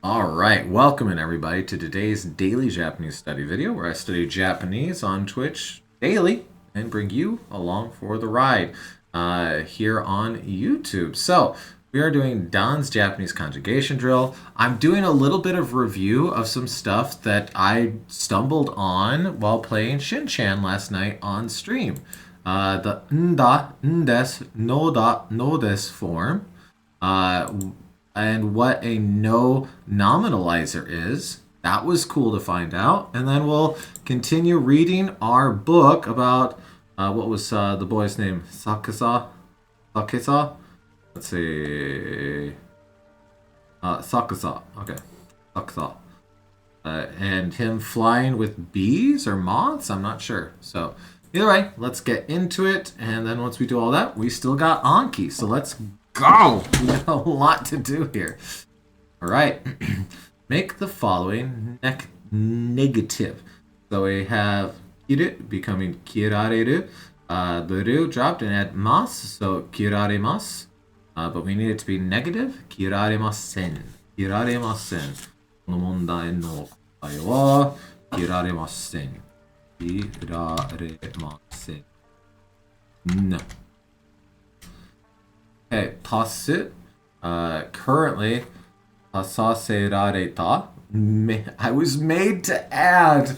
All right, welcome in everybody to today's daily Japanese study video where I study Japanese on Twitch daily and bring you along for the ride here on YouTube. So, we are doing Don's Japanese conjugation drill. I'm doing a little bit of review of some stuff that I stumbled on while playing Shin-Chan last night on stream. The nda, ndes, noda, nodes form. And what a no nominalizer is. That was cool to find out. And then we'll continue reading our book about what was the boy's name? Sakasa? Sakasa? Let's see. Sakasa. Okay. Sakasa. And him flying with bees or moths? I'm not sure. So, either way, let's get into it. And then once we do all that, we still got Anki. So let's go. We got a lot to do here. All right. Make the following negative. So we have kiru becoming kirareru. The ru dropped and add mas. So kiraremasu. But we need it to be negative. Kiraremasen. Kiraremasen. この問題の答えは切られません。切られません。No. Okay, 足す。Currently, 足させられた。I was made to add.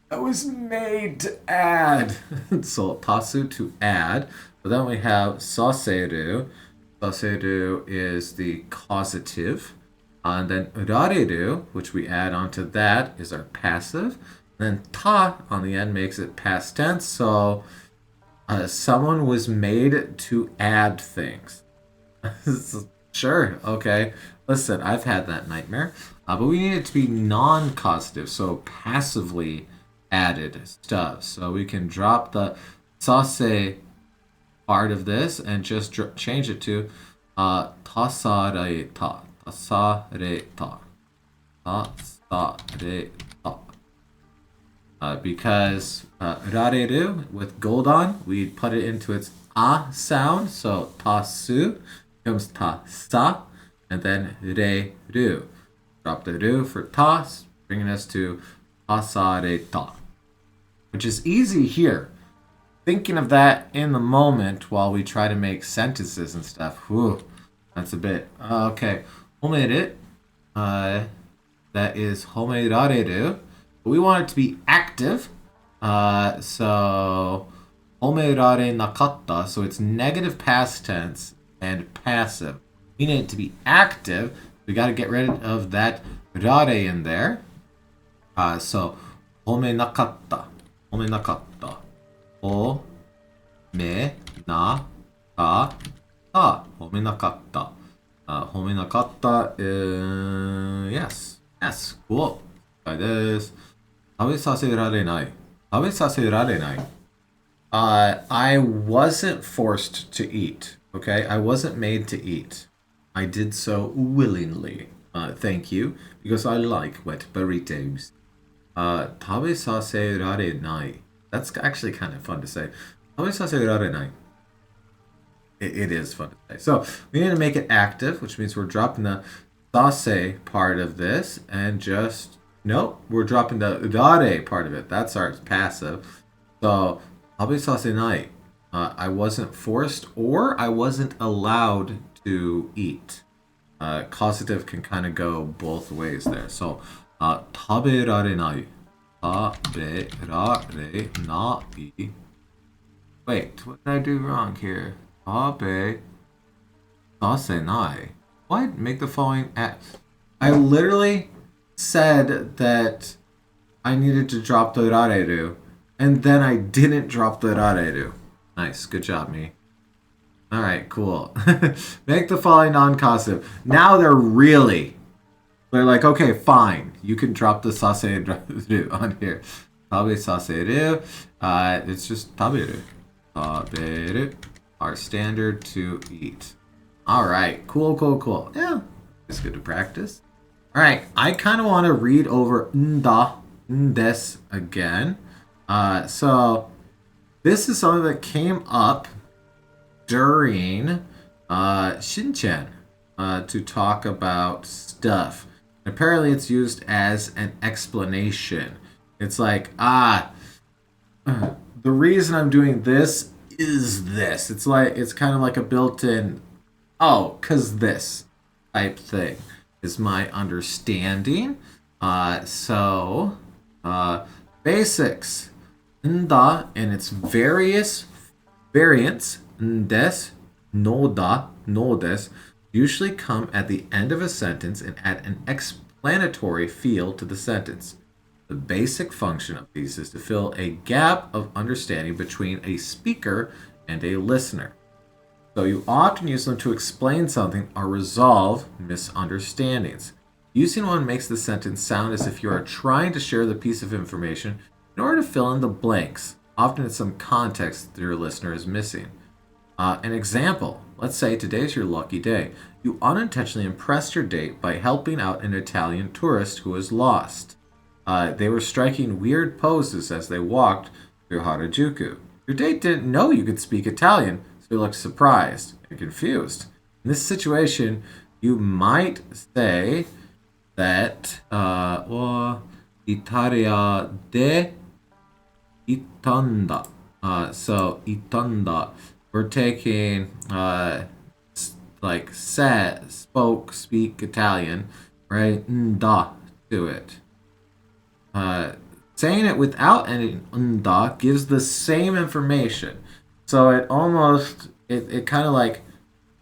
I was made to add. So, 足す to add. But then we have させる. させる is the causative. And then られる, which we add onto that, is our passive. And then た on the end makes it past tense. So, someone was made to add things. Sure, okay. Listen, I've had that nightmare. But we need it to be non-causative, so passively added stuff. So we can drop the sase part of this and just change it to tasareta. Tasareta. Tasareta. Because rareru, with gold on, we put it into its a sound. So tasu becomes ta-sa, and then re-ru. Drop the ru for tas, bringing us to tasareta, which is easy here. Thinking of that in the moment while we try to make sentences and stuff. Whew, that's a bit. Okay. Homeru. That is homerareru. We want it to be active. So homerare nakatta. So it's negative past tense and passive. We need it to be active. We got to get rid of that rare in there. So home nakatta. Home nakatta. Home na ka ta. Home nakatta. Home nakatta. Yes. Yes. Cool. Try this. 食べさせられない。食べさせられない。I wasn't forced to eat. Okay? I wasn't made to eat. I did so willingly. Thank you. Because I like wet burritos. 食べさせられない. That's actually kind of fun to say. 食べさせられない. It is fun to say. So, we need to make it active, which means we're dropping the sase part of this and just... Nope, we're dropping the rare part of it. That's our passive. So, 食べさせない. I wasn't forced or I wasn't allowed to eat. Causative can kind of go both ways there. So, 食べられない. 食べられない. Wait, what did I do wrong here? 食べさせない. What? Make the following... I literally said that I needed to drop the rareru, and then I didn't drop the rareru. Nice, good job, me. Alright, cool. Make the following non-causative. Now they're like, okay, fine. You can drop the saseru on here. Tabe saseru. It's just taberu. Taberu. Our standard to eat. Alright, cool. Yeah, it's good to practice. Alright, I kind of want to read over nda, ndes again. So, this is something that came up during Shin-Chan to talk about stuff. Apparently, it's used as an explanation. It's like, the reason I'm doing this is this. It's kind of like a built-in, oh, cause this type thing is my understanding. So, basics. Nda and its various variants, ndes, noda, nodes, usually come at the end of a sentence and add an explanatory feel to the sentence. The basic function of these is to fill a gap of understanding between a speaker and a listener. So you often use them to explain something or resolve misunderstandings. Using one makes the sentence sound as if you are trying to share the piece of information in order to fill in the blanks, often in some context that your listener is missing. An example, let's say today's your lucky day. You unintentionally impressed your date by helping out an Italian tourist who was lost. They were striking weird poses as they walked through Harajuku. Your date didn't know you could speak Italian, so he looked surprised and confused. In this situation, you might say that, Italia de itanda. So, itanda. We're taking, like, said, speak Italian, right? Nda to it. Saying it without any nda gives the same information. So it almost, it kind of like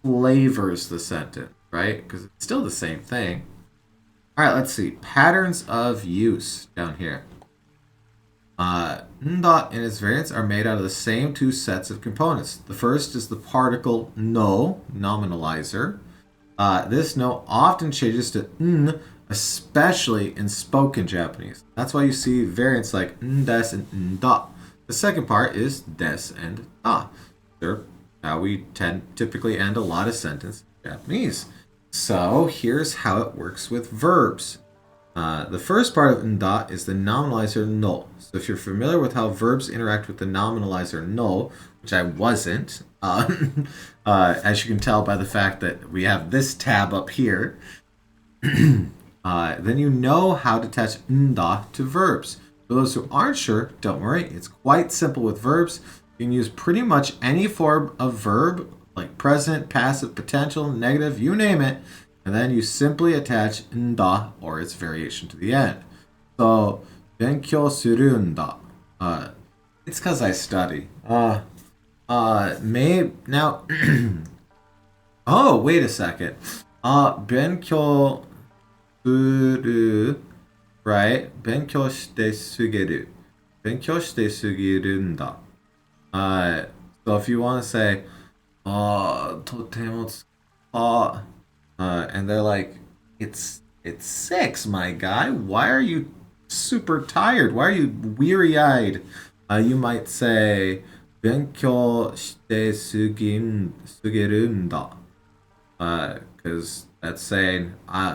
flavors the sentence, right? Because it's still the same thing. All right, let's see. Patterns of use down here. Nda and its variants are made out of the same two sets of components. The first is the particle no, nominalizer. This no often changes to n, especially in spoken Japanese. That's why you see variants like ndes and nda. The second part is des and da. They're how we typically end a lot of sentences in Japanese. So here's how it works with verbs. The first part of nda is the nominalizer no. So if you're familiar with how verbs interact with the nominalizer no, which I wasn't, as you can tell by the fact that we have this tab up here, then you know how to attach nda to verbs. For those who aren't sure, don't worry, it's quite simple with verbs. You can use pretty much any form of verb, like present, passive, potential, negative, you name it, and then you simply attach nda or its variation to the end. So, 勉強するんだ. It's because I study. Now, oh, wait a second. 勉強する, right? 勉強してすぎる. 勉強してすぎるんだ. So if you want to say, とてもand they're like, it's 6, my guy. Why are you super tired? Why are you weary-eyed? You might say, 勉強してすぎるんだ. Because that's saying,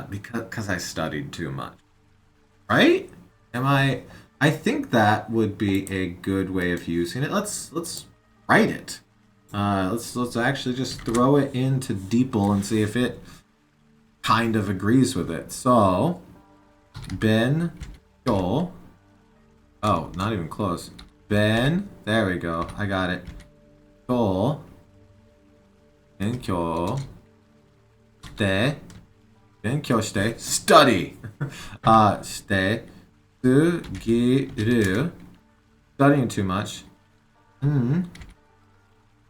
because I studied too much. Right? I think that would be a good way of using it. Let's write it. Let's actually just throw it into DeepL and see if it kind of agrees with it. So, Ben, Joel. Oh, not even close. Ben, there we go. I got it. Joel, Benkyo, shite, study. Shite, sugiru, studying too much.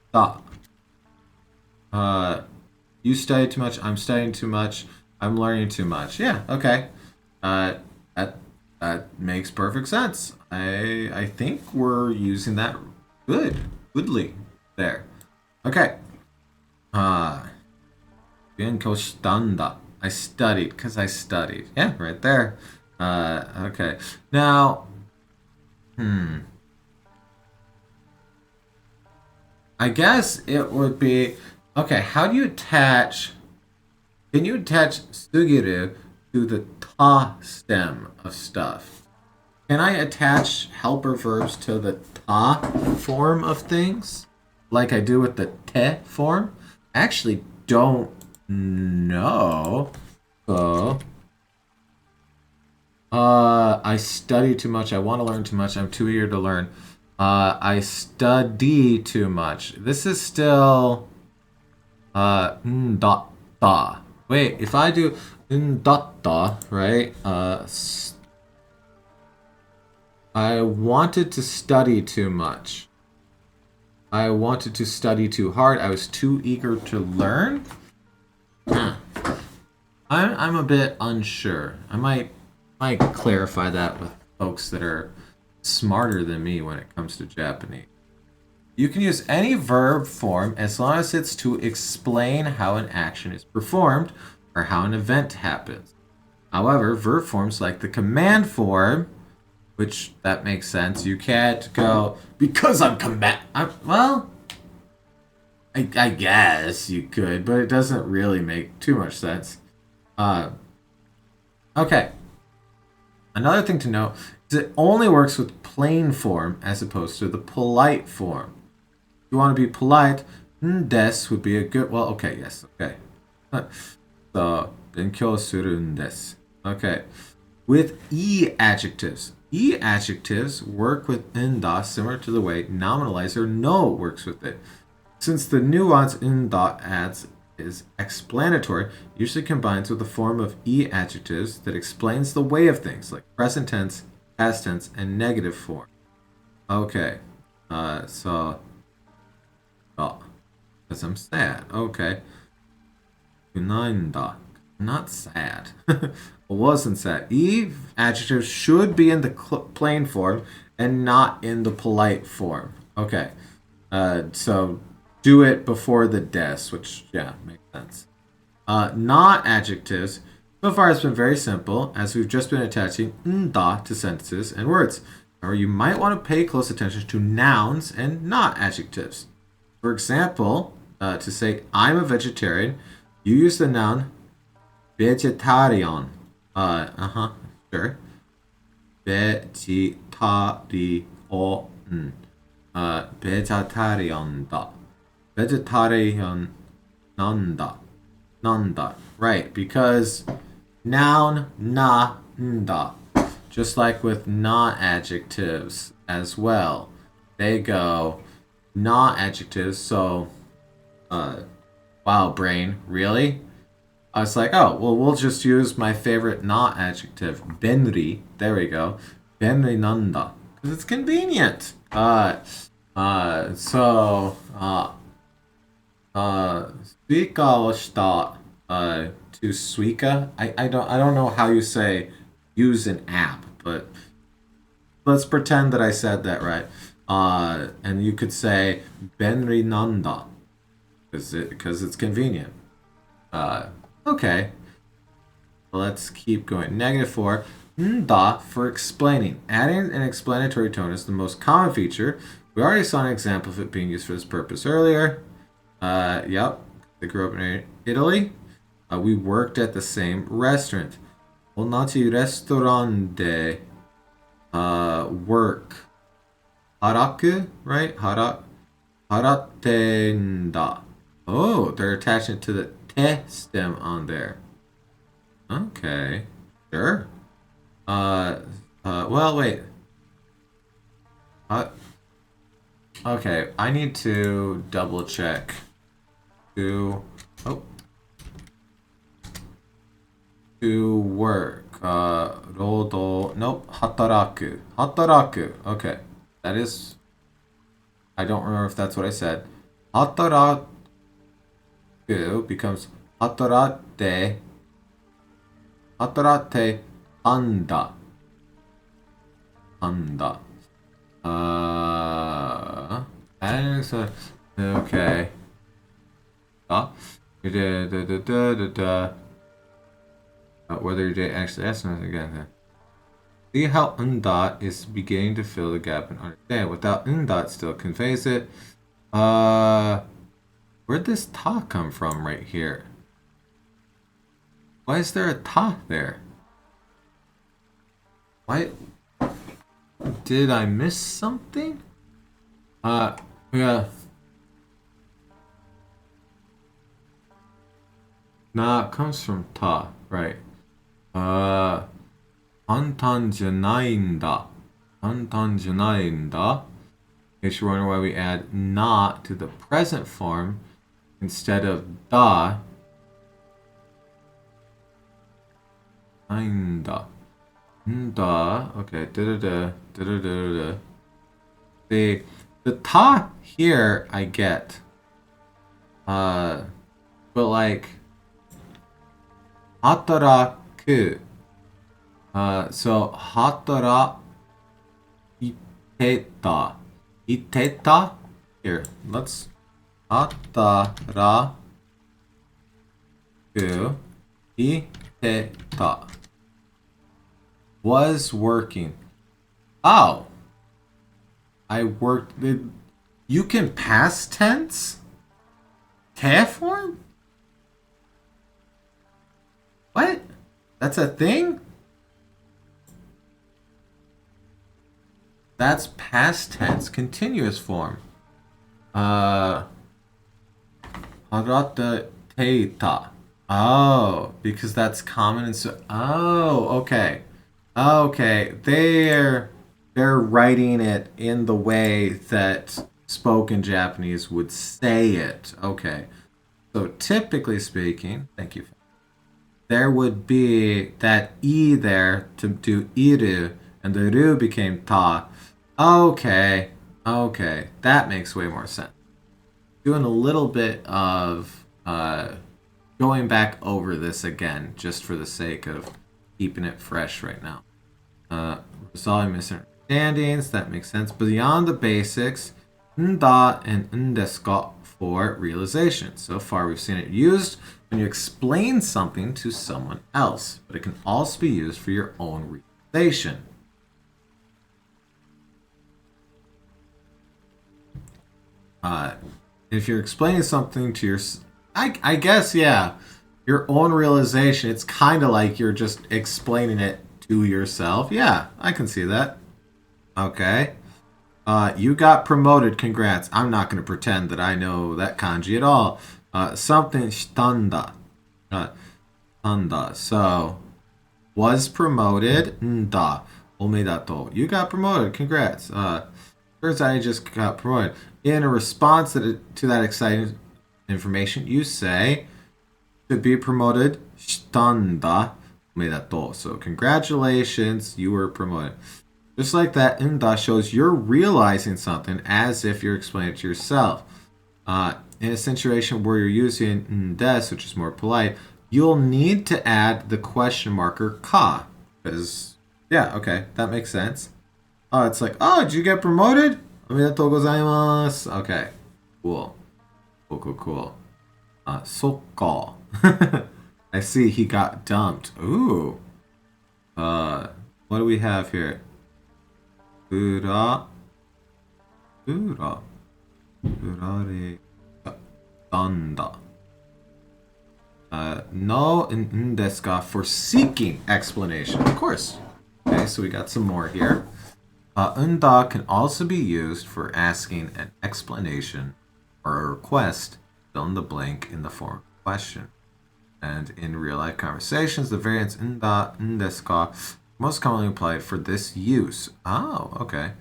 Stop. You study too much. I'm studying too much. I'm learning too much. Yeah. Okay. That makes perfect sense. I think we're using that goodly there. Okay. 勉強したんだ. I studied because I studied. Yeah, right there. Okay. Now, I guess it would be, okay, how do you attach, can you attach sugiru to the ta stem of stuff? Can I attach helper verbs to the ta form of things like I do with the te form? I actually don't know. So I study too much. I want to learn too much. I'm too eager to learn. I study too much. This is still dot da. Wait, if I do dot da, right? I wanted to study too much. I wanted to study too hard. I was too eager to learn. I'm a bit unsure. I might clarify that with folks that are smarter than me when it comes to Japanese. You can use any verb form as long as it's to explain how an action is performed or how an event happens. However, verb forms like the command form, which that makes sense. You can't go, because I'm well, I guess you could, but it doesn't really make too much sense. Okay. Another thing to note is it only works with plain form as opposed to the polite form. If you want to be polite, des would be a good, well, okay, yes, okay. So, 勉強するんです. Okay. With e adjectives. E adjectives work with da similar to the way nominalizer no works with it. Since the nuance da adds is explanatory, usually combines with a form of e adjectives that explains the way of things, like present tense, past tense, and negative form. Okay. So, oh, because I'm sad. Okay. Kunainda. Not sad. I wasn't sad. E adjectives should be in the plain form and not in the polite form. Okay. So do it before the des, which, yeah, makes sense. Not adjectives. So far, it's been very simple, as we've just been attaching da to sentences and words. Or you might want to pay close attention to nouns and not adjectives. For example, to say I'm a vegetarian, you use the noun vegetarian. Sure. Vegetarian. Vegetarian da. Vegetarian nanda. Nanda. Right, because noun na nda. Just like with not adjectives as well. They go not adjectives, so wow, brain, really? I was like, oh, well, we'll just use my favorite not adjective, benri. There we go. Benri nanda. Because it's convenient. Suika o shita to suika. I don't know how you say use an app, but let's pretend that I said that right. And you could say benri nanda because it's convenient. Okay. Let's keep going. -4. Da for explaining. Adding an explanatory tone is the most common feature. We already saw an example of it being used for this purpose earlier. Yep. I grew up in Italy. We worked at the same restaurant. Onachi restaurant de work. Haraku, right? Haratenda. Oh, they're attaching it to the te stem on there. Okay. Sure. Well, wait. Okay, I need to double check. To work. Rodo. Nope. Hataraku. Hataraku. Okay. That is. I don't remember if that's what I said. Hataraku becomes hatarate. Hatarate anda. Anda. Okay. Whether you did actually ask something again. See how undot is beginning to fill the gap and understand. Without undot still conveys it. Where'd this ta come from right here? Why is there a ta there? Why? Did I miss something? Yeah. Nah, it comes from ta, right. 簡単じゃないんだ。簡単じゃないんだ. In case you're wondering why we add not to the present form instead of da. ないんだ. Da. Okay. Da-da-da. Da-da-da-da. The ta here I get. But like, hataraku. So hatara iteta. Iteta? Here, let's hataraku iteta. Was working. Oh. I worked. You can past tense? Te form? What? That's a thing? That's past tense, continuous form. Harata teita. Oh, because that's common and so. Oh, okay. Okay. They're writing it in the way that spoken Japanese would say it. Okay. So typically speaking, thank you. There would be that I there to do iru, and the ru became ta. Okay. Okay. That makes way more sense. Doing a little bit of going back over this again, just for the sake of keeping it fresh right now. Resolving misunderstandings, that makes sense. Beyond the basics, nda and ndesu for realization. So far, we've seen it used when you explain something to someone else, but it can also be used for your own realization. If you're explaining something to your, I guess, yeah, your own realization, it's kind of like you're just explaining it to yourself. Yeah, I can see that. Okay. You got promoted. Congrats. I'm not going to pretend that I know that kanji at all. Something shitanda. Shitanda. So, was promoted. Nda. Omedato. You got promoted. Congrats. First, I just got promoted. In a response to that exciting information, you say, to be promoted, shitanda. Omedato. So, congratulations. You were promoted. Just like that, nda shows you're realizing something as if you're explaining it to yourself. In a situation where you're using ndes, which is more polite, you'll need to add the question marker ka. Because, yeah, okay, that makes sense. Oh, it's like, oh, did you get promoted? Omedetou gozaimasu. Okay, cool. Cool. Sokka. I see he got dumped. Ooh. What do we have here? Urare danda. No in desu ka for seeking explanation. Of course. Okay, so we got some more here. Unda can also be used for asking an explanation or a request, fill in the blank in the form of a question. And in real-life conversations, the variants unda, desu ka most commonly applied for this use. Oh, okay.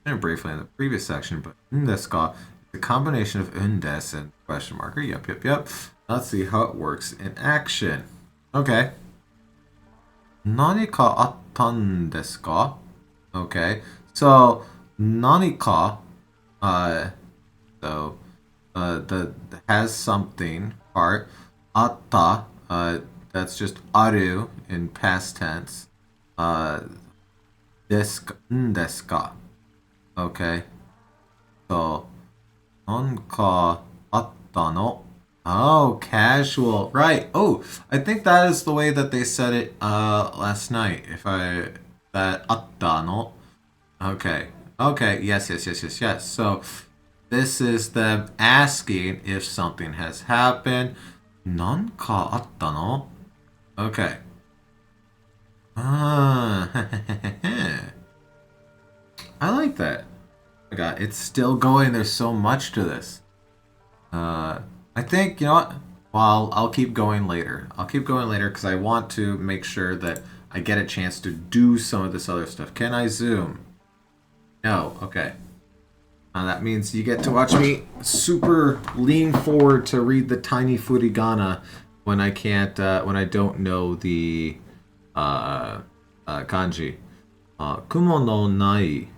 I didn't briefly in the previous section, but desu ka is a combination of undes and question marker. Yep. Let's see how it works in action. Okay. Nanika attan desu ka? Okay. So, nanika, the has something part. Atta, that's just aru in past tense. Desu ka. Okay. So, nanka atta no. Oh, casual. Right. Oh, I think that is the way that they said it last night. That atta no. Okay. Yes. So, this is them asking if something has happened. Nanka atta no? Okay. I like that. Oh my god, it's still going. There's so much to this. I think, you know what? Well, I'll keep going later. I'll keep going later because I want to make sure that I get a chance to do some of this other stuff. Can I zoom? No. Okay. That means you get to watch me super lean forward to read the tiny furigana when I can't, when I don't know the kanji. Kumo no nai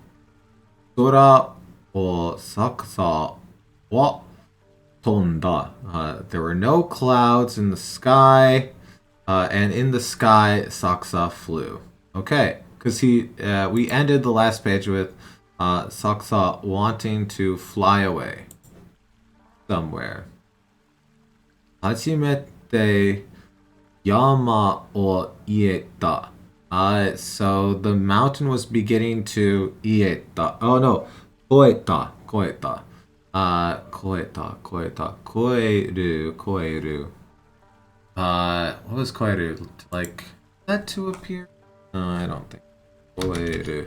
sora o saksa wa tonda. There were no clouds in the sky, and in the sky, Saksa flew. Okay, because we ended the last page with Saksa wanting to fly away somewhere. Hajimete yama o ieta. So the mountain was beginning to ieta. Oh no, koeta. Koeru. What was koeru? Like, that to appear? No, I don't think. Koeru.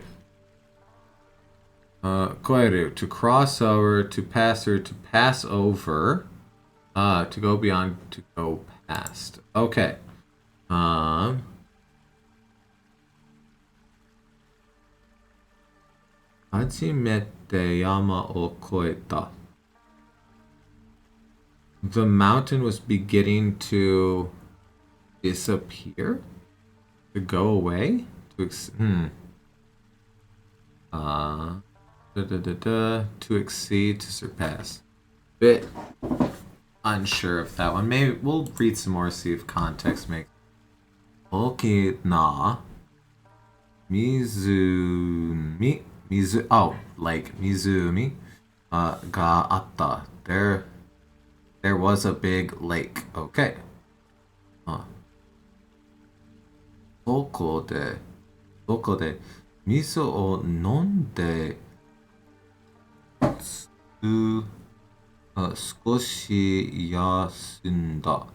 Koeru, to cross over, to pass or to pass over. To go beyond, to go past. Okay. Hajimete yama o koeta. The mountain was beginning to disappear? To go away? To exceed, to surpass. Bit unsure of that one. Maybe we'll read some more, see if context makes. Oki na mizumi. Like Mizumi ga atta. There was a big lake. Okay. Doko de miso o nonde skoshi yasunda.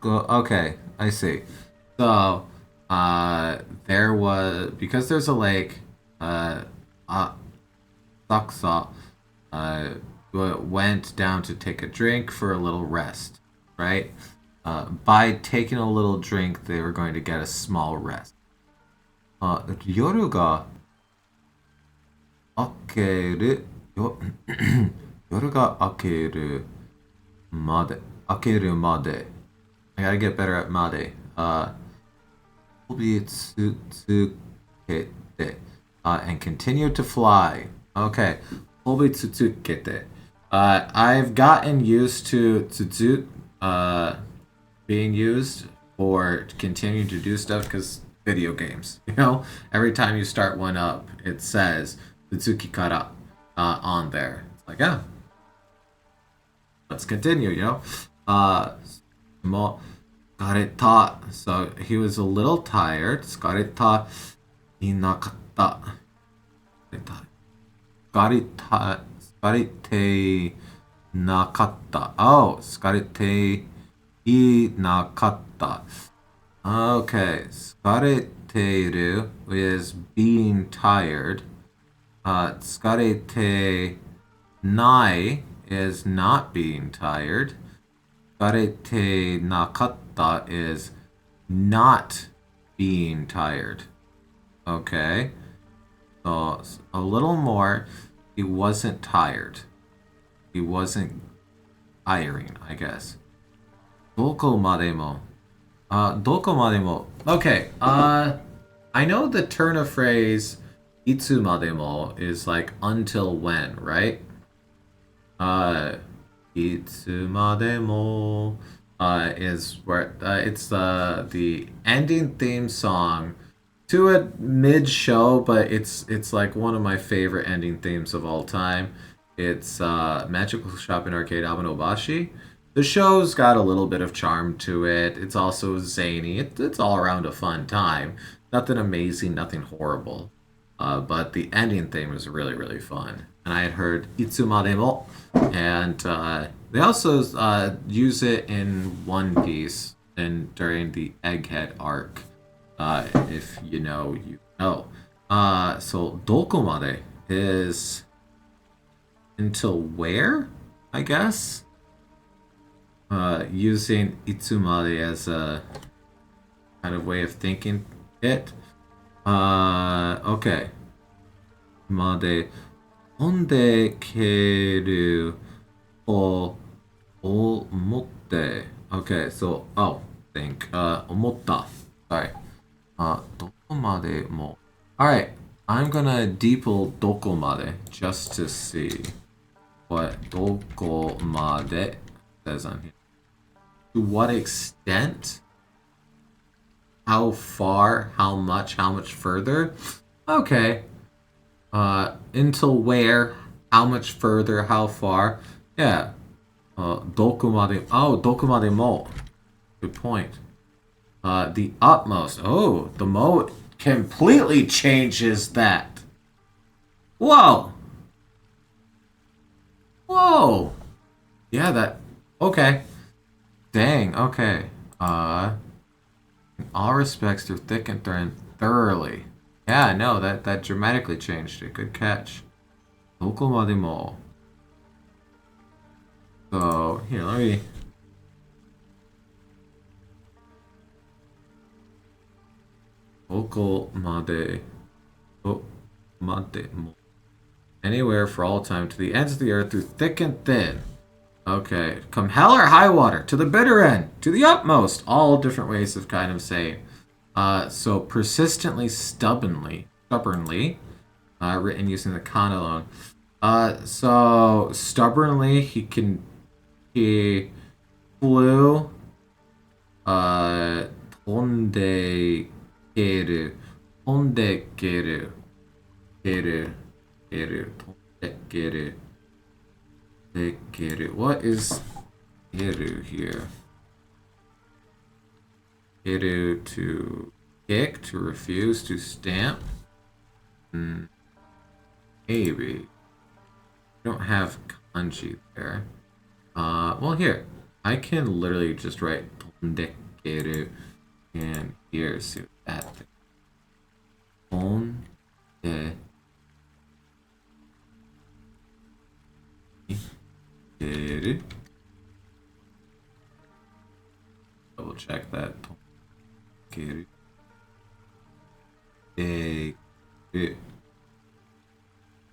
Okay, I see. So, there was, because there's a lake, Saksa went down to take a drink for a little rest, right? By taking a little drink, they were going to get a small rest. Yoru ga akeru yoru ga akeru made. I gotta get better at made. And continue to fly. Okay. I've gotten used to tsuzu being used for continuing to do stuff because video games. You know, every time you start one up, it says Tsutsuki Kara on there. It's like, yeah. Let's continue, you know? Skareta. So he was a little tired. Skareta inakatta. Skarete nakatta. Oh, skarete inakatta. Okay, skareteru is being tired. Skarete nai is not being tired. Skarete nakatta is not being tired. Okay. So a little more. He wasn't tired. He wasn't tiring, I guess. Doko mademo. Doko mademo. Okay. I know the turn of phrase itsu mademo is like until when, right? Itsu mademo is where it's the ending theme song to a mid-show, but it's like one of my favorite ending themes of all time. It's Magical Shop and Arcade Abanobashi. The show's got a little bit of charm to it. It's also zany. It's all around a fun time. Nothing amazing, nothing horrible. But the ending theme was really, really fun. And I had heard Itsumademo, and they also use it in One Piece and during the Egghead arc. If you know, you know. So Dokomade is until where, I guess? Using Itsumade as a kind of way of thinking it. Okay. まで飛んでけると思って。Okay, so, oh, think. 思った。Sorry. どこまでも。Alright, I'm gonna deeple どこまで just to see what どこまで says on here. To what extent? How far? How much further? Okay. Until where? How much further? How far? Yeah. どこまで Oh, どこまでも Good point. The utmost. Oh, the mo completely changes that. Whoa. Whoa. Yeah, that. Okay. Dang. Okay. In all respects, through thick and thin, thoroughly. Yeah, no, that dramatically changed it. Good catch. どこまでも. So here, let me. どこまでも. Anywhere for all time, to the ends of the earth, through thick and thin. Okay, come hell or high water, to the bitter end, to the utmost. All different ways of kind of saying. So persistently, stubbornly, written using the kana alone. So stubbornly, he flew, 飛んでける、飛んでける、ける、ける、飛んでける、でける. What is ける here? ける to kick, to refuse, to stamp? Maybe. Don't have kanji there. Well here, I can literally just write 飛んでける and here, see what that thing. 飛んでける. Double check that. 飛んでける.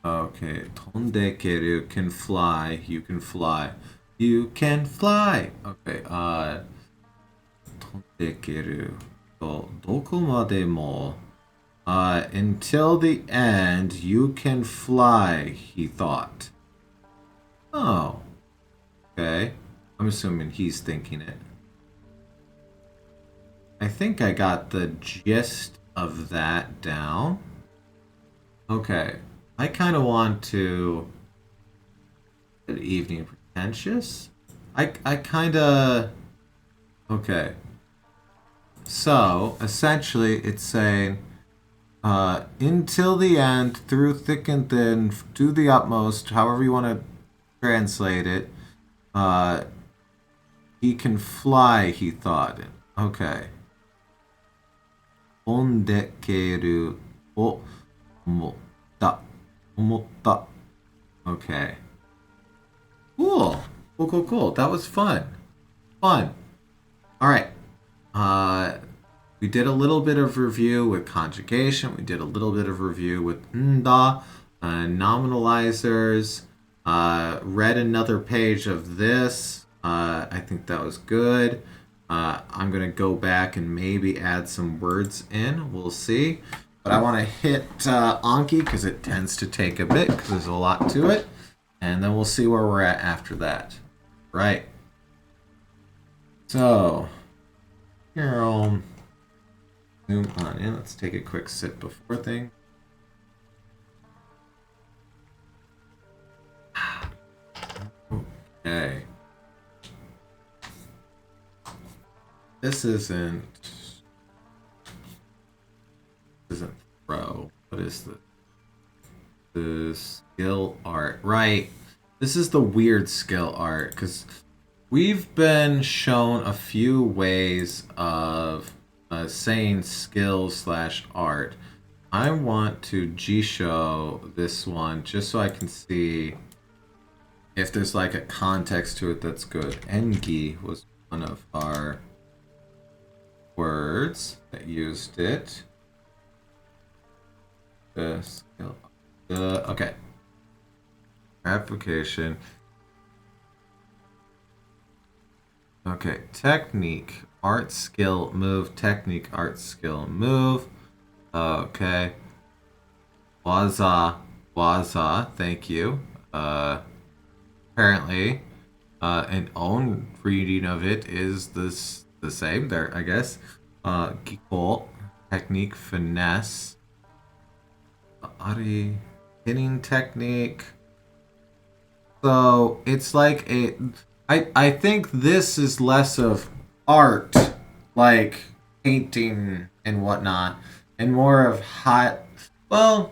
Okay, 飛んでける can fly. You can fly. You can fly. Okay, 飛んでけるとどこまでも. Until the end, you can fly, he thought. Oh. Okay. I'm assuming he's thinking it. I think I got the gist of that down. Okay. I kind of want to. Good evening, pretentious. I kind of. Okay. So essentially, it's saying, until the end, through thick and thin, to the utmost, however you want to translate it. He can fly, he thought. Okay. 飛んでけると思った。Okay. Cool. Cool. That was fun. Fun. Alright. We did a little bit of review with conjugation. We did a little bit of review with nda, nominalizers. Read another page of this. I think that was good. I'm going to go back and maybe add some words in. We'll see. But I want to hit Anki because it tends to take a bit because there's a lot to it. And then we'll see where we're at after that. Right. So, here I'll zoom on in. Let's take a quick sip before thing. Okay. This isn't throw. What is this? The skill art. Right. This is the weird skill art because we've been shown a few ways of saying skill/art. I want to Jisho this one just so I can see if there's like a context to it that's good. Engi was one of our words that used it. skill. Okay. Application. Okay. Technique. Art skill. Move. Technique. Art skill. Move. Okay. Waza. Waza. Thank you. Apparently, an own reading of it is the same there, I guess. Gikol. Technique. Finesse. Ari. Hitting technique. So it's like I think this is less of art, like painting and whatnot, and more of high. Well,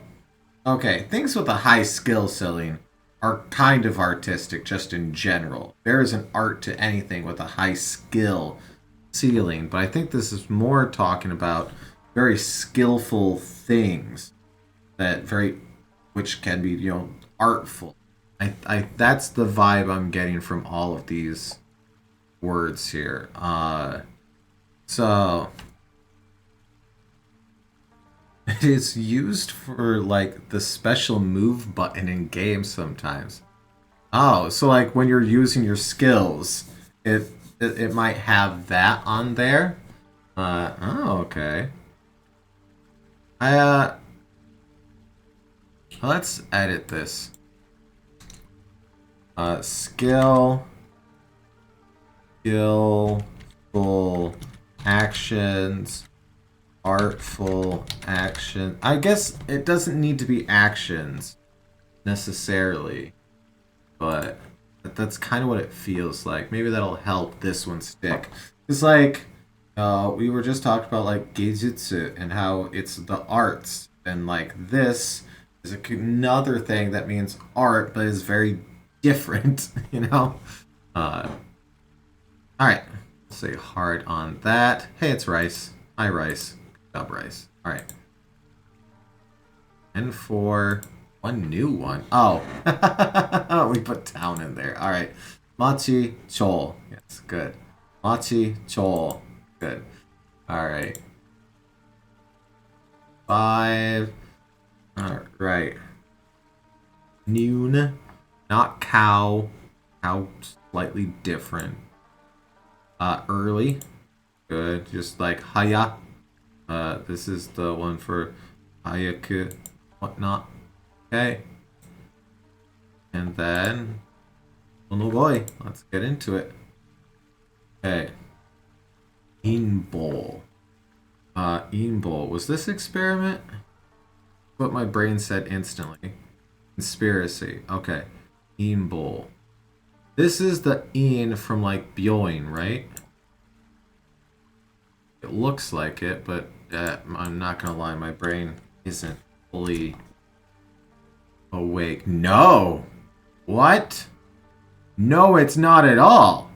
okay, things with a high skill ceiling are kind of artistic just in general. There is an art to anything with a high skill ceiling, but I think this is more talking about very skillful things that very, which can be artful. I that's the vibe I'm getting from all of these words here. So it is used for like the special move button in games sometimes. Oh, so like when you're using your skills, it might have that on there. Oh, okay. I let's edit this. Skillful actions, artful action. I guess it doesn't need to be actions necessarily, but that's kind of what it feels like. Maybe that'll help this one stick. It's like we were just talking about like geijutsu and how it's the arts, and like this is another thing that means art, but is very different, all right, let's say hard on that. Hey, it's Rice. Hi, Rice. Good job, Rice. All right, and for one new one. Oh, we put town in there. All right, Machi Chol. Yes, good. Machi Chol. Good. All right, 5. All right, noon. Not cow. Cow slightly different. Early. Good. Just like haya. This is the one for hayaku, whatnot. Okay. And then onogoi. Let's get into it. Okay. Inbo. Inbo. Was this experiment? What my brain said instantly. Conspiracy. Okay. Inbo. This is the in from like Byoin, right? It looks like it, but I'm not gonna lie, my brain isn't fully awake. No! What? No, it's not at all.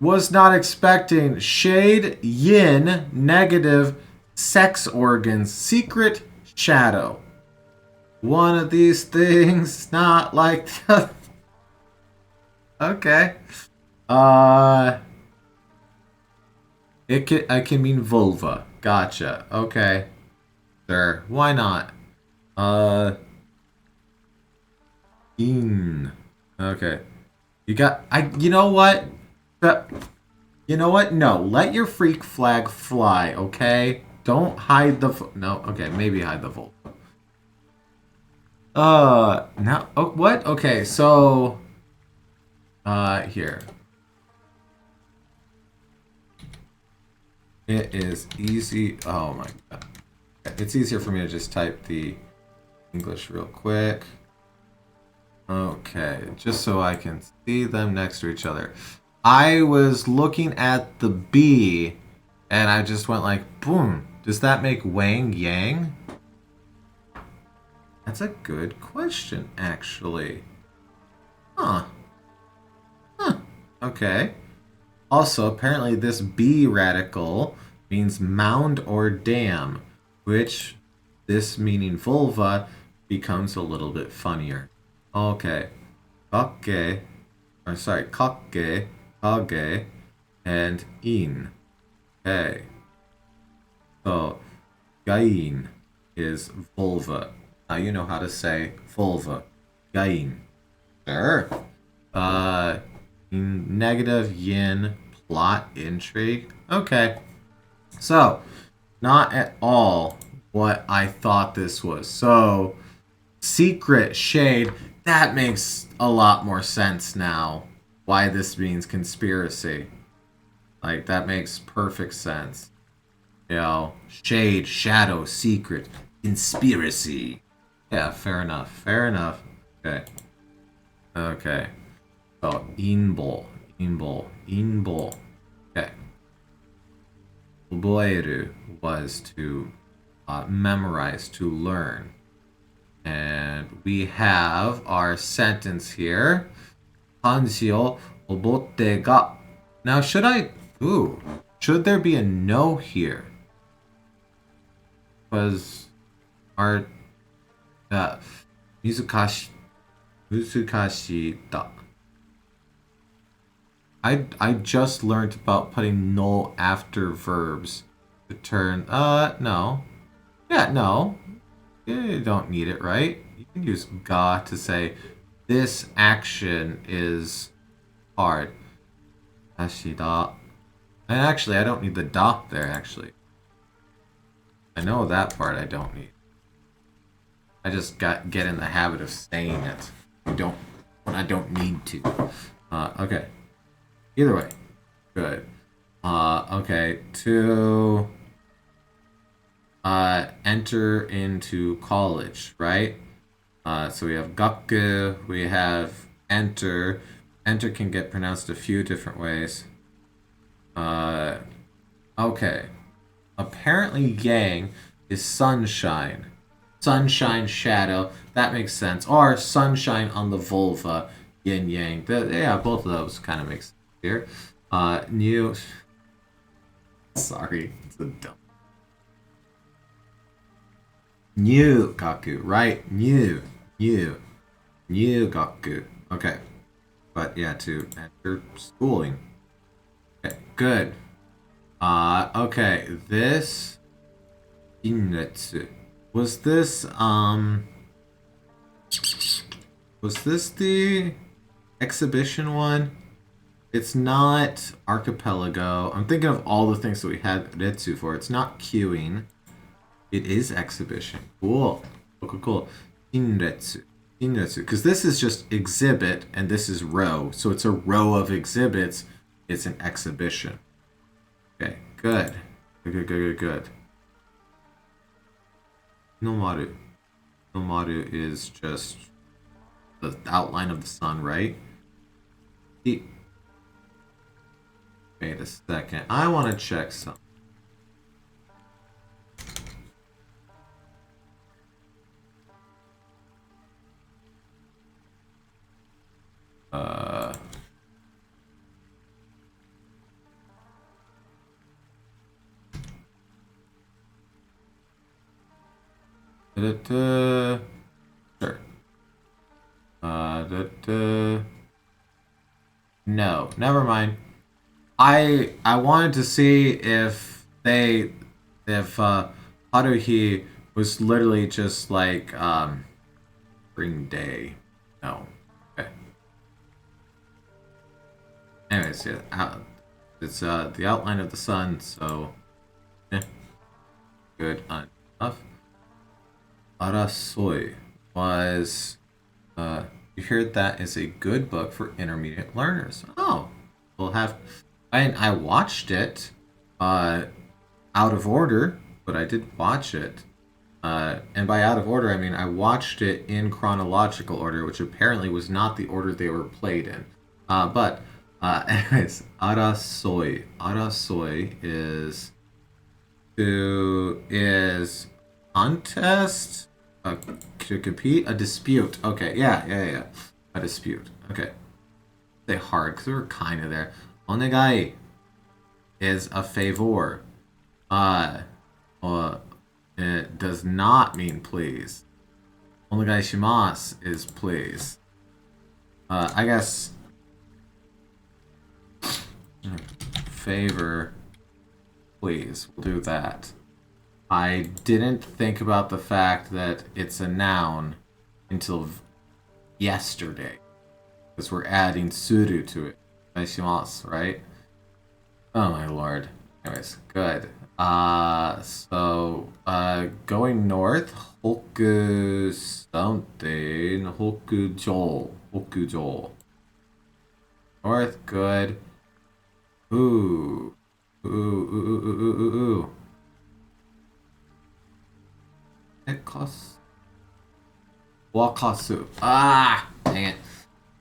Was not expecting shade, yin, negative, sex organs, secret, shadow. One of these things, not like the... Okay. I can mean vulva. Gotcha. Okay. Sure. Why not? In. Okay. You know what? You know what? No. Let your freak flag fly, okay? Don't hide the... No. Okay, maybe hide the vulva. Now... Oh, what? Okay, so... Here. It is easy... Oh my god. It's easier for me to just type the English real quick. Okay, just so I can see them next to each other. I was looking at the B, and I just went like, boom. Does that make Wang Yang? That's a good question, actually. Huh. Huh. Okay. Also, apparently this B radical means mound or dam, which this meaning vulva becomes a little bit funnier. Okay. Kake, or sorry, kake, kage, and in. Okay. So, gain. is vulva. Now you know how to say vulva. Gain. Sure. Negative yin plot intrigue. Okay. So, not at all what I thought this was. So, secret shade, that makes a lot more sense now. Why this means conspiracy. Like, that makes perfect sense. You know, shade, shadow, secret, conspiracy. Yeah, fair enough. Fair enough. Okay. Okay. So, inbo. Okay. 覚える was to memorize, to learn. And we have our sentence here. 漢字を覚ってが. Now, should there be a no here? Because our 難しいだ. I just learned about putting no after verbs to turn. No. Yeah, no. You don't need it, right? You can use ga to say this action is hard. Ashida. And actually, I don't need the da there, actually. I know that part I don't need. I just get in the habit of saying it. When I don't need to. Okay. Either way. Good. Okay. To enter into college, right? So we have gaku, we have enter. Enter can get pronounced a few different ways. Okay. Apparently yang is sunshine. Sunshine, shadow. That makes sense. Or sunshine on the vulva. Yin yang. Yeah, both of those kind of make sense here. New. Sorry. It's a dumb. New gaku, right? New gaku. Okay. But yeah, to enter schooling. Okay, good. Okay, this Inretsu. Was this the exhibition one? It's not archipelago. I'm thinking of all the things that we had Retsu for. It's not queuing. It is exhibition. Cool. Cool. Inretsu. Because this is just exhibit and this is row. So it's a row of exhibits. It's an exhibition. Okay, good. Good. Nomaru. Nomaru is just the outline of the sun, right? Wait a second. I want to check something. Sure. No, never mind. I wanted to see if Haruhi was literally just like spring day. No. Okay. Anyways, yeah, it's the outline of the sun, so good enough. Arasoi was you heard that is a good book for intermediate learners. Oh, we'll have. I watched it out of order, but I did watch it. And by out of order, I mean I watched it in chronological order, which apparently was not the order they were played in. But anyways, arasoi. Arasoi is contest, to compete, a dispute. Okay, yeah. A dispute. Okay. Say hard because we were kind of there. Onegai is a favor. It does not mean please. Onegai shimasu is please. I guess favor, please. We'll do that. I didn't think about the fact that it's a noun until yesterday. Because we're adding suru to it. Onegaishimasu, right? Oh my lord. Anyways, good. Going north, Hoku something, Hokujo. North, good. Ooh. Ooh. Wakasu. Ah! Dang it.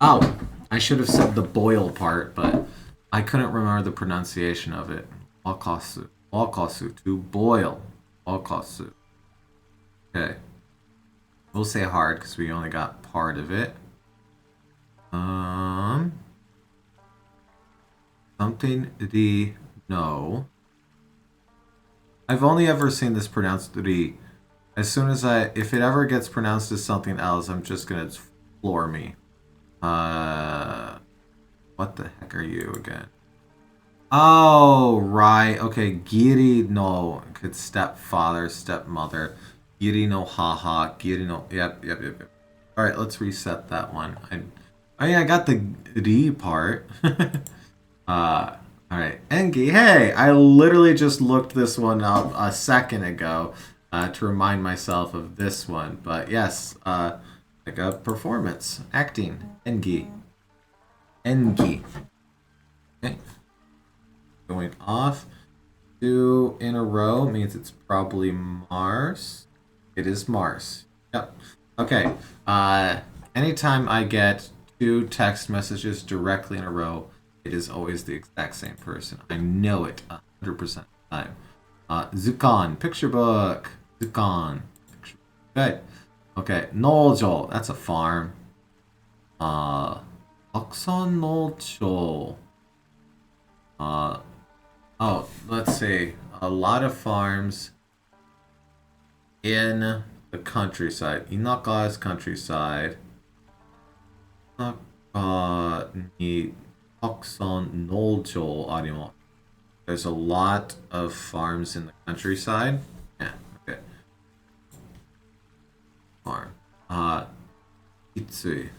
Oh, I should have said the boil part, but I couldn't remember the pronunciation of it. Wakasu. Wakasu. To boil. Wakasu. Okay. We'll say hard because we only got part of it. Something ri no. I've only ever seen this pronounced ri. As soon as if it ever gets pronounced as something else, I'm just gonna floor me. What the heck are you again? Oh, right. Okay, Giri no. Could stepfather, stepmother. Giri no haha. Giri no. Yep. Alright, let's reset that one. I got the D part. Alright. Engi, hey! I literally just looked this one up a second ago to remind myself of this one. But yes, like a performance. Acting. Engi. Okay. Going off. 2 in a row means it's probably Mars. It is Mars. Yep. Okay. Anytime I get 2 text messages directly in a row, it is always the exact same person. I know it 100% of the time. Zukan, picture book. Zukan. Good. Okay. Nojo, that's a farm. Oksan Nojo. Oh, let's see. A lot of farms in the countryside. Inaka is countryside. Inaka ni takusan nojo arimasu. There's a lot of farms in the countryside. Yeah, okay. Farm. Itsui.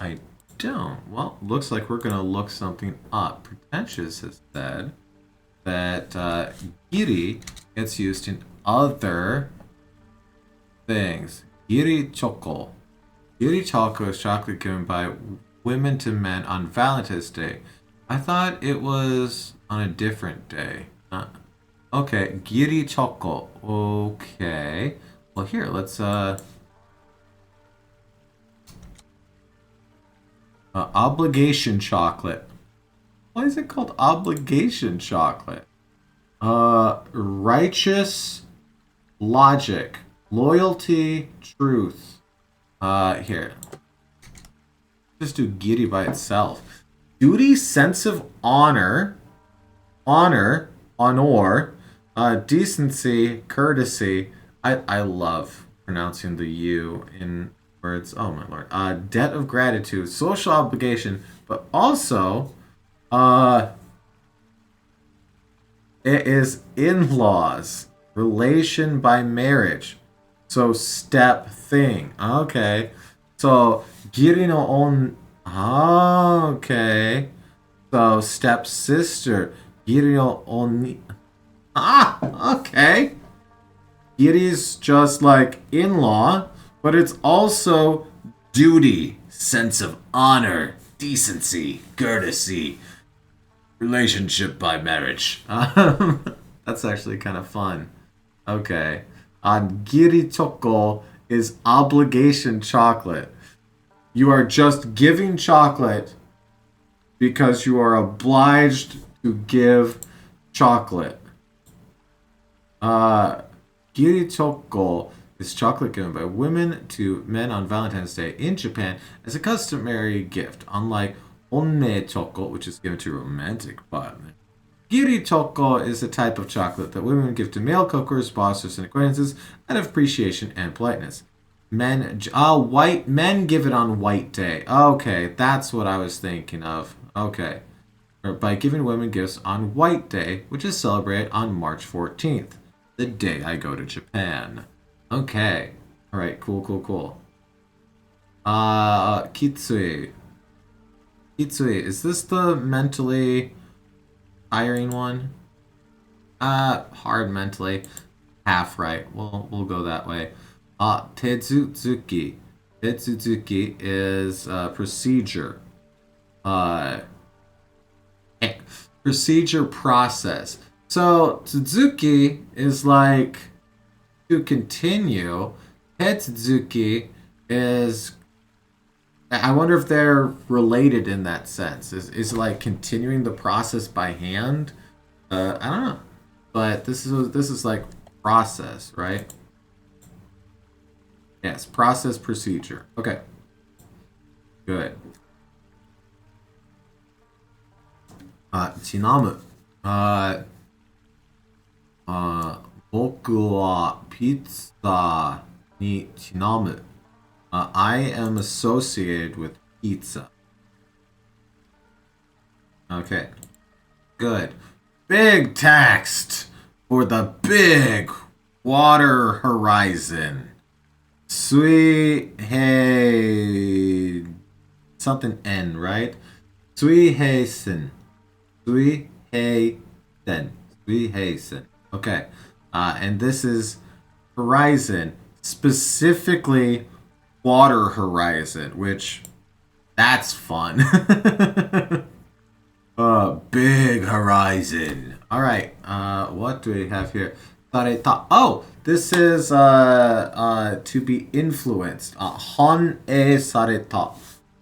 I don't. Well, looks like we're going to look something up. Pretentious has said that giri gets used in other things. Giri choco. Giri choco is chocolate given by women to men on Valentine's Day. I thought it was on a different day. Okay, giri choco. Okay. Well, here, let's obligation chocolate. Why is it called obligation chocolate? Righteous logic, loyalty, truth. Here. Just do giri by itself. Duty, sense of honor, honor, decency, courtesy. I love pronouncing the U in words. Oh my lord. Debt of gratitude, social obligation, but also it is in-laws, relation by marriage. So step thing. Okay. So giri no on. Okay. So step sister. Giri no oni. Okay. Giri is just like in-law, but it's also duty, sense of honor, decency, courtesy, relationship by marriage. That's actually kind of fun. Okay. Giri choco is obligation chocolate. You are just giving chocolate because you are obliged to give chocolate. Giri choco is chocolate given by women to men on Valentine's Day in Japan as a customary gift, unlike onne choco, which is given to romantic partners. Giri choco is a type of chocolate that women give to male coworkers, bosses, and acquaintances out of appreciation and politeness. White men give it on White Day. Okay, that's what I was thinking of. Okay. Or by giving women gifts on White Day, which is celebrated on March 14th, the day I go to Japan. Okay. All right, cool. Kitsui. Kitsui, is this the mentally tiring one? Hard mentally. Half right. We'll go that way. Tetsuzuki. Tetsuzuki is procedure. Uh, procedure process. So Suzuki is like to continue. Tetsuzuki is. I wonder if they're related in that sense. Is like continuing the process by hand? I don't know. But this is like process, right? Yes, process procedure. Okay, good. ちなむ。僕はピッツァにちなむ。I am associated with pizza. Okay, good. Big text for the big water horizon. Sui Hei. Something N, right? Sui Heisen. Sui Heisen. Sui Heisen. Okay. And this is horizon, specifically water horizon, which that's fun. Big horizon. All right. What do we have here? Oh, this is to be influenced. Hon e sareta.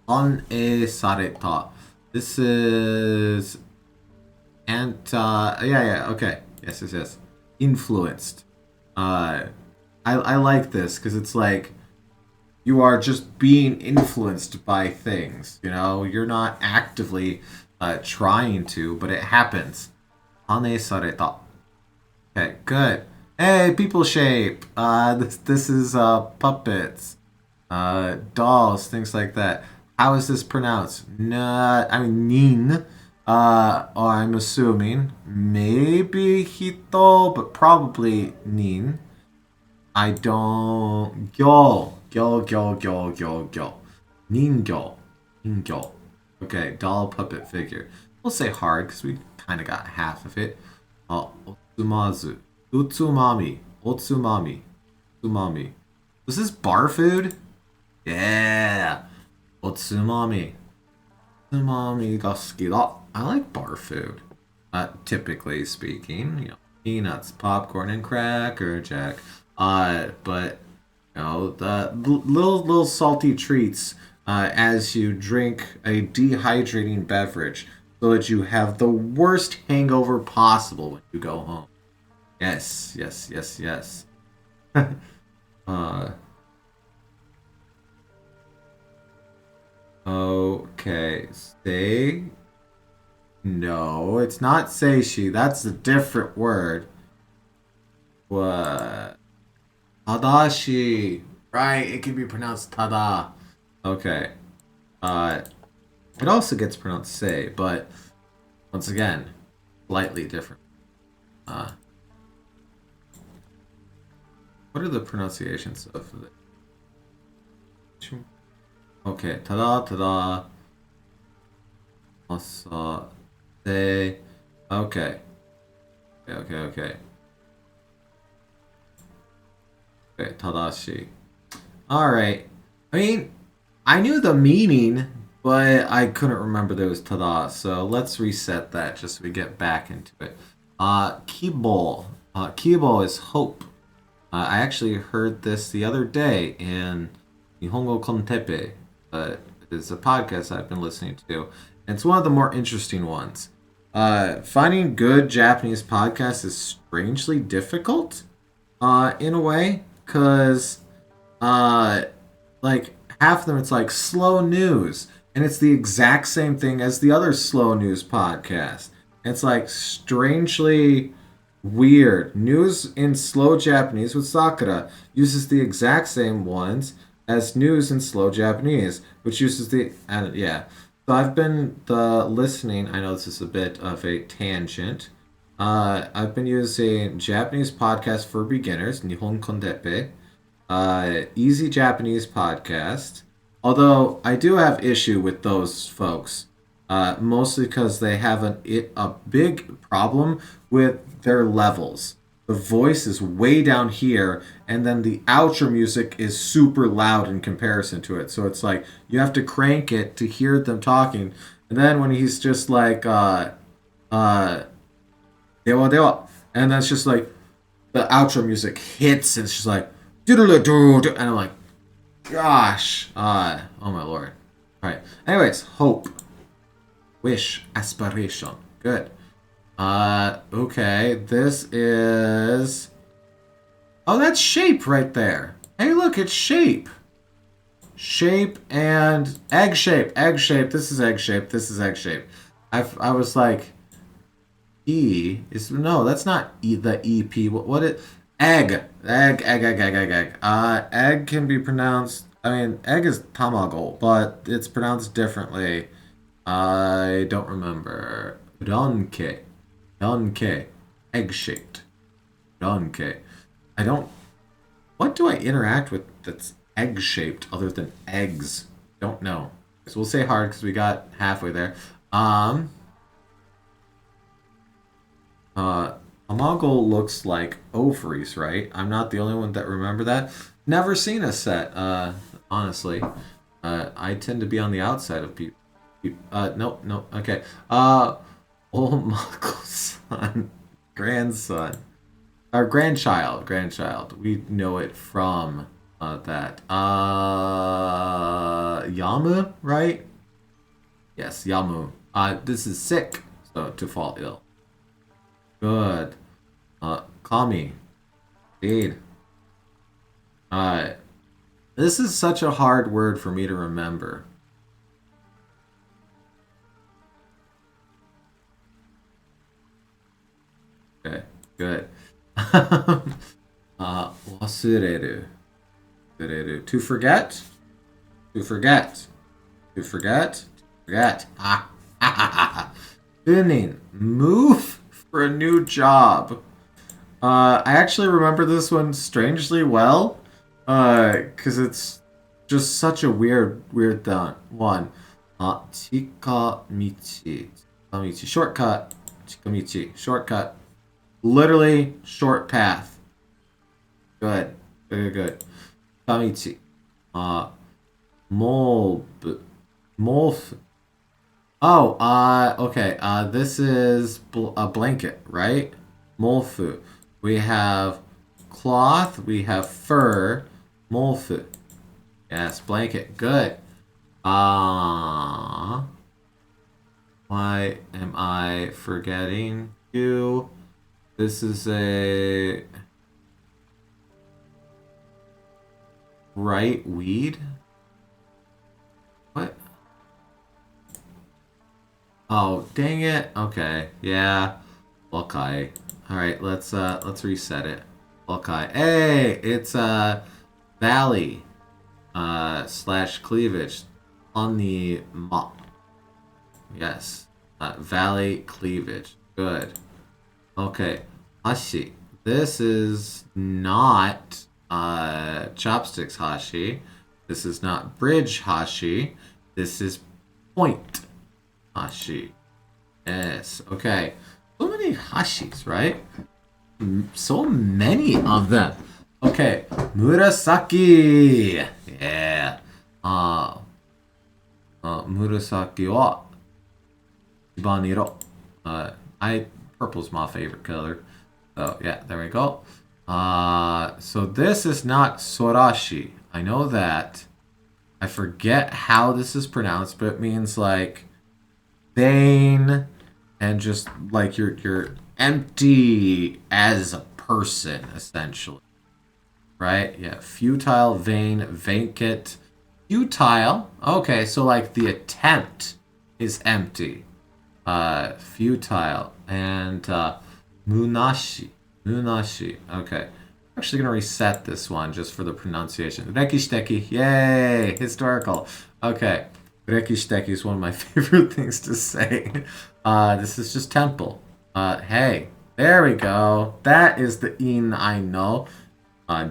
Hon e sareta. This is yeah. Okay. Yes. Influenced. I like this because it's like you are just being influenced by things. You know, you're not actively trying to, but it happens. Hane sareta. Okay, good. Hey, people shape. This is puppets, dolls, things like that. How is this pronounced? I mean nin. Or I'm assuming maybe hito, but probably nin. I don't. Gyo. Ningyo. Okay, doll puppet figure. We'll say hard because we kind of got half of it. Otsumazu. Otsumami. Was this bar food? Yeah. Otsumami. Otsumami ga suki da. I like bar food. Typically speaking, peanuts, popcorn, and Cracker Jack. But the little salty treats as you drink a dehydrating beverage so that you have the worst hangover possible when you go home. Yes. Okay. Say. No, it's not Seishi. That's a different word. What? Tadashi. Right, it can be pronounced tada. Okay. It also gets pronounced say, but once again, slightly different. What are the pronunciations of it? Okay, tada. Asa, say. Okay. Okay, tadashi. Alright. I mean, I knew the meaning, but I couldn't remember there was tada, so let's reset that just so we get back into it. Kibo. Kibo is hope. I actually heard this the other day in Nihongo Kontepe. It's a podcast I've been listening to. And it's one of the more interesting ones. Finding good Japanese podcasts is strangely difficult, in a way, because, like, half of them it's like slow news, and it's the exact same thing as the other slow news podcast. It's like strangely Weird. News in slow Japanese with Sakura uses the exact same ones as news in slow Japanese, which uses the and yeah. So I've been listening. I know this is a bit of a tangent. I've been using Japanese podcast for beginners, Nihon Kontepe, Easy Japanese podcast. Although I do have issue with those folks, mostly because they have a big problem with their levels. The voice is way down here, and then the outro music is super loud in comparison to it. So it's like you have to crank it to hear them talking. And then when he's just like, uh, dewa dewa, and that's just like the outro music hits, and it's just like, and I'm like, gosh, oh my lord. All right. Anyways, hope, wish, aspiration. Good. Okay. This is. Oh, that's shape right there. Hey, look, it's shape. Shape and egg shape. Egg shape. This is egg shape. This is egg shape. I was like, E is no. That's not E. The EP. What it? Egg. Egg. Egg can be pronounced. I mean, egg is tamago, but it's pronounced differently. I don't remember. Ranke. Ranke. Egg shaped. Ranke. I don't. What do I interact with that's egg shaped other than eggs? Don't know. So we'll say hard because we got halfway there. Tamago looks like ovaries, right? I'm not the only one that remember that. Never seen a set, honestly. I tend to be on the outside of people. No, okay. Omago's son, grandson, our grandchild. We know it from that. Yamu, right? Yes, Yamu. This is sick, so to fall ill. Good. Kami. Indeed. This is such a hard word for me to remember. Okay, good. Wasureru. To forget. To forget. To forget. Forget. Tuning. Move for a new job. I actually remember this one strangely well, because it's just such a weird one. Chikamichi. Shortcut. Chikamichi. Shortcut. Literally short path. Good. Good. Kamichi. Molf. Oh, okay. This is a blanket, right? Molfu. We have cloth. We have fur. Molfu. Yes, blanket. Good. Why am I forgetting you? This is a right weed. What? Oh, dang it. Okay. Yeah. Okay. All right, let's reset it. Okay. Hey, it's valley slash cleavage on the mop. Yes. Valley cleavage. Good. Okay. Hashi. This is not chopsticks hashi. This is not bridge hashi. This is point hashi. Yes. Okay. So many hashis, right? So many of them. Okay. Murasaki. Yeah. Murasaki wa ibaniro. Purple's my favorite color. So yeah, there we go. So this is not sorashi. I know that. I forget how this is pronounced, but it means like vain and just like you're empty as a person, essentially. Right? Yeah. Futile, vain, vacant. Futile. Okay, so like the attempt is empty. Futile. And munashi. Munashi. Okay. I'm actually going to reset this one just for the pronunciation. Rekishteki. Yay! Historical. Okay. Rekishteki is one of my favorite things to say. This is just temple. Hey. There we go. That is the in I know.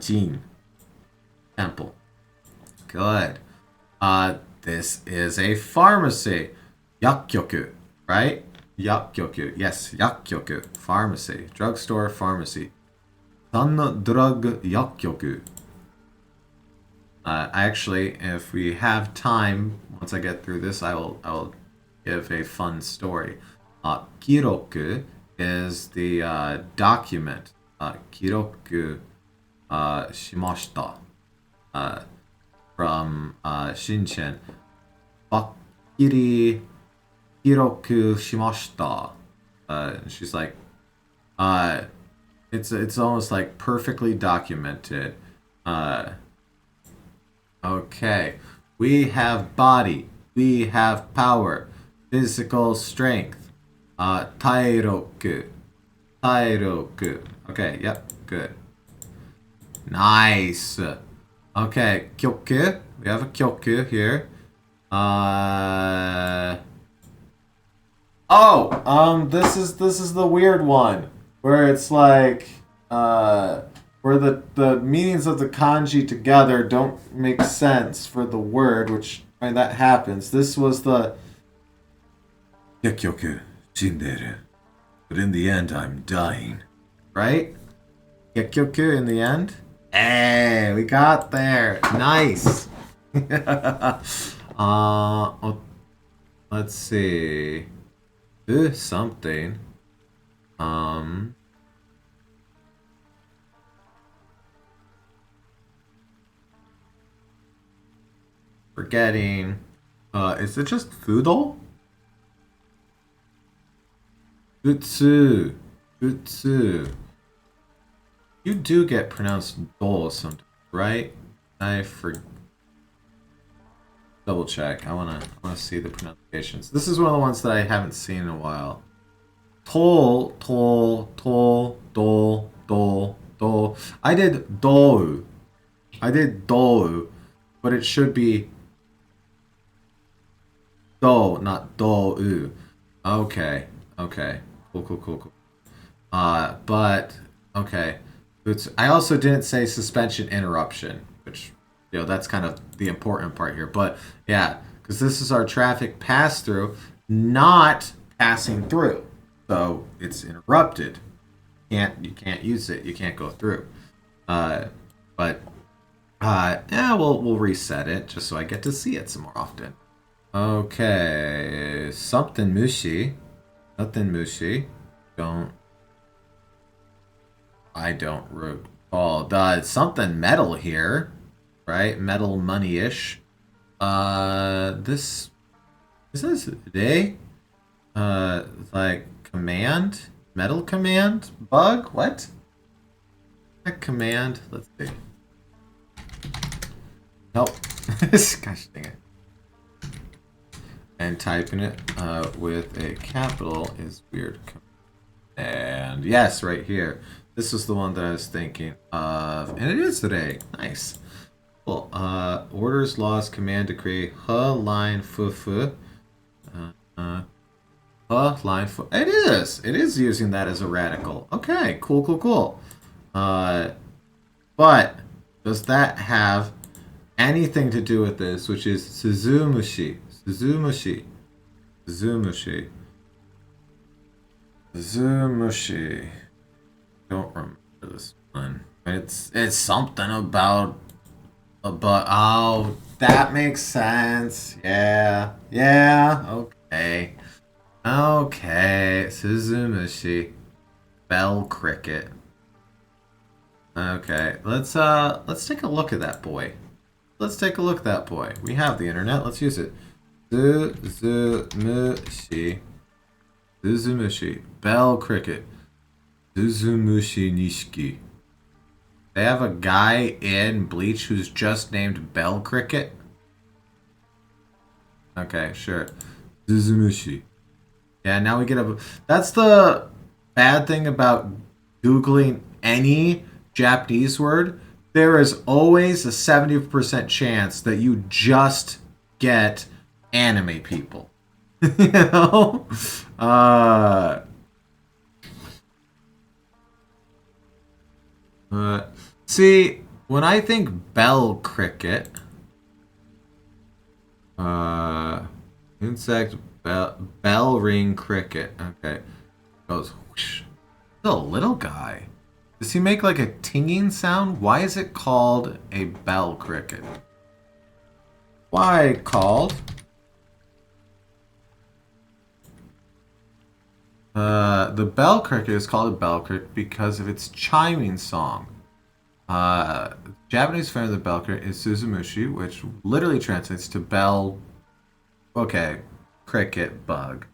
Jin. Temple. Good. This is a pharmacy. Yakkyoku, right? Yakkyoku. Yes, yakkyoku. Pharmacy. Drugstore, pharmacy. San drug yakkyoku. Actually, if we have time, once I get through this, I will give a fun story. Kiroku is the document. Kiroku shimashita. From Shinshin. Bakkiri kiroku shimashita. She's like, it's almost like perfectly documented. Okay. We have body. We have power. Physical strength. Tairoku. Tairoku. Okay, yep, good. Nice. Okay, kyoku. We have a kyoku here. This is the weird one where it's like where the meanings of the kanji together don't make sense for the word, which I mean, that happens. This was the Gekyoku Shinderu. But in the end I'm dying. Right? Gekyoku in the end? Hey, we got there. Nice. Let's see. Something. Forgetting. Is it just Fudo? Utsu. Utsu. You do get pronounced dole sometimes, right? I forget. Double check. I wanna see the pronunciations. This is one of the ones that I haven't seen in a while. Tol, tol, tol, dol, dol, dol. I did dou. I did dou, but it should be do, not dou. Okay, okay, cool, cool, cool, cool. But okay. I also didn't say suspension interruption, which that's kind of the important part here. But yeah, because this is our traffic pass through, not passing through, so it's interrupted. You can't use it. You can't go through. But yeah, we'll reset it just so I get to see it some more often. Okay, something mushi, nothing mushi. I don't recall. Something metal here, right? Metal money-ish. This is this day? Like command, metal command, bug. What? A command. Let's see. Nope. Gosh dang it. And typing it with a capital is weird. And yes, right here. This was the one that I was thinking of. And it is today. Nice. Cool. Orders, laws, command, decree. Line, fu. Line, fu. It is. It is using that as a radical. Okay. Cool, cool, cool. But does that have anything to do with this, which is Suzumushi? Suzumushi. Suzumushi. Suzumushi. Don't remember this one. It's something about oh, that makes sense. Yeah. Okay. Suzumushi. Bell cricket. Okay. Let's take a look at that boy. Let's take a look at that boy. We have the internet. Let's use it. Suzumushi. Suzumushi. Bell cricket. Suzumushi Nishiki. They have a guy in Bleach who's just named Bell Cricket. Okay, sure. Suzumushi. Yeah, now we get a... That's the bad thing about Googling any Japanese word, there is always a 70% chance that you just get anime people. You know? See, when I think bell cricket, insect bell ring cricket. Okay, goes whoosh. The little guy. Does he make like a tinging sound? Why is it called a bell cricket? Why called? The bell cricket is called a bell cricket because of its chiming song. Japanese form of the bell cricket is Suzumushi, which literally translates to bell. Okay, cricket bug.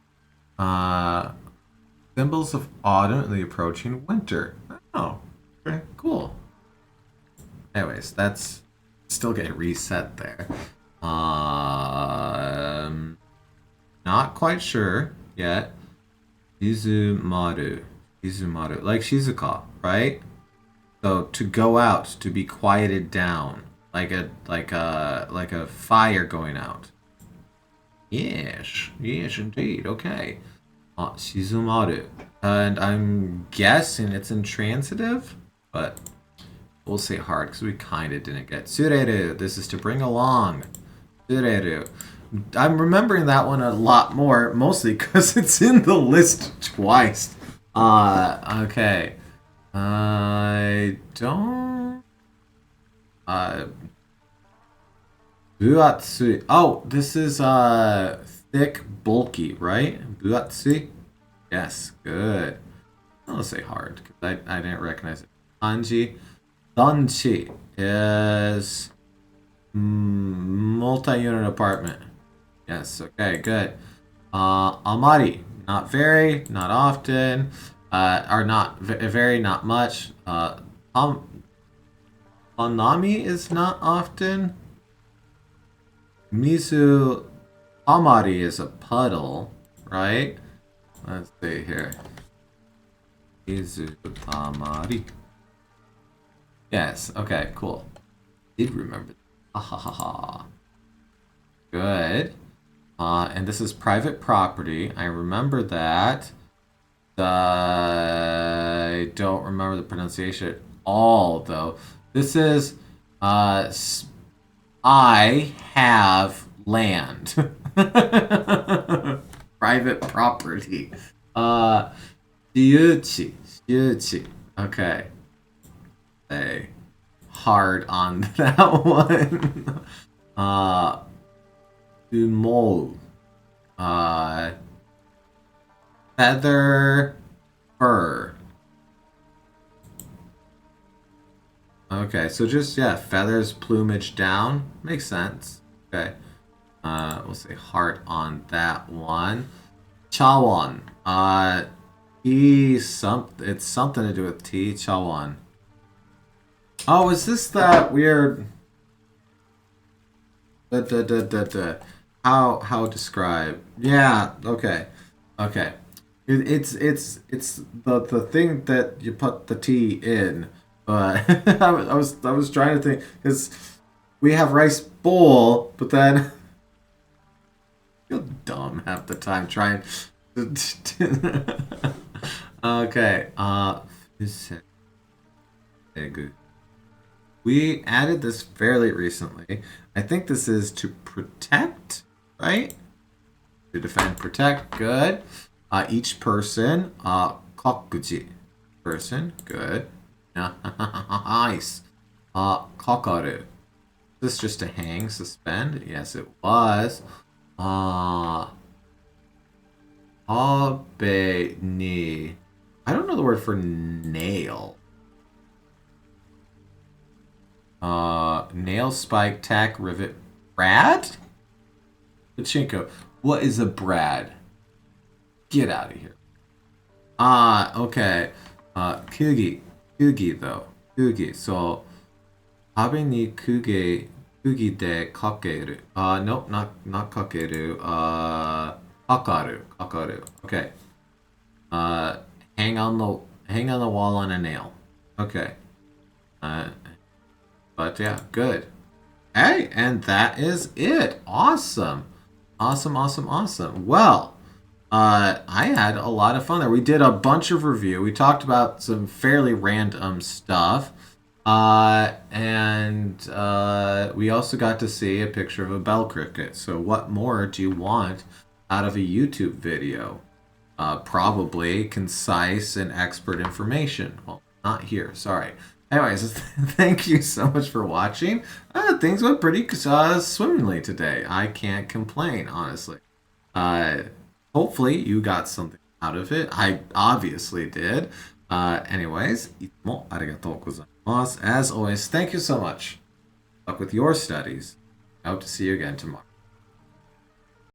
Symbols of autumn and the approaching winter. Oh, okay, cool. Anyways, that's still getting reset there. Not quite sure yet. Izumaru. Like Shizuka, right? So to go out, to be quieted down, like a fire going out. Yes, indeed. Okay. Shizumaru. And I'm guessing it's intransitive, but we'll say hard because we kind of didn't get Tsureru. This is to bring along. Tsureru. I'm remembering that one a lot more, mostly because it's in the list twice. Okay. I don't... Buatsui. Oh, this is, thick, bulky, right? Buatsui? Yes, good. I'll say hard, because I didn't recognize it. Kanji. Danchi is multi-unit apartment. Yes, okay, good. Amari, not very, not often, or not very, not much. Hanami is not often. Mizu Amari is a puddle, right? Let's see here. Mizu Amari. Yes, okay, cool. Did remember. Ha ha ha ha. Good. And this is private property. I remember that. I don't remember the pronunciation at all, though. This is, I have land. Private property. Ryuchi. Okay. Hey. Hard on that one. Umou. Feather fur. Okay, so just, yeah, feathers, plumage down. Makes sense. Okay. We'll say heart on that one. Chawan. It's something to do with tea. Chawan. Oh, is this that weird... How describe? Yeah, okay. It's the thing that you put the tea in. But I was trying to think, because we have rice bowl, but then I feel dumb half the time trying. Okay. We added this fairly recently. I think this is to protect, right? To defend, protect. Good. Each person. Kokuji. Person. Good. Nice. Kakaru. Is this just to hang, suspend? Yes, it was. Abe ni. I don't know the word for nail. Nail, spike, tack, rivet, brad? Pachinko. What is a brad? Get out of here. Okay. Kugi though. Kugi. So, abe ni kugi de kakeru. Nope, not kakeru. Kakaru. Okay. Hang hang on the wall on a nail. Okay. But yeah, good. Hey, and that is it. Awesome. Awesome, awesome, awesome. Well, I had a lot of fun there. We did a bunch of review. We talked about some fairly random stuff. And we also got to see a picture of a bell cricket. So what more do you want out of a YouTube video? Probably concise and expert information. Well, not here. Sorry. Anyways, thank you so much for watching. Things went pretty swimmingly today. I can't complain, honestly. Hopefully you got something out of it. I obviously did. Anyways, いつもありがとうございます. As always, thank you so much. Good luck with your studies. I hope to see you again tomorrow.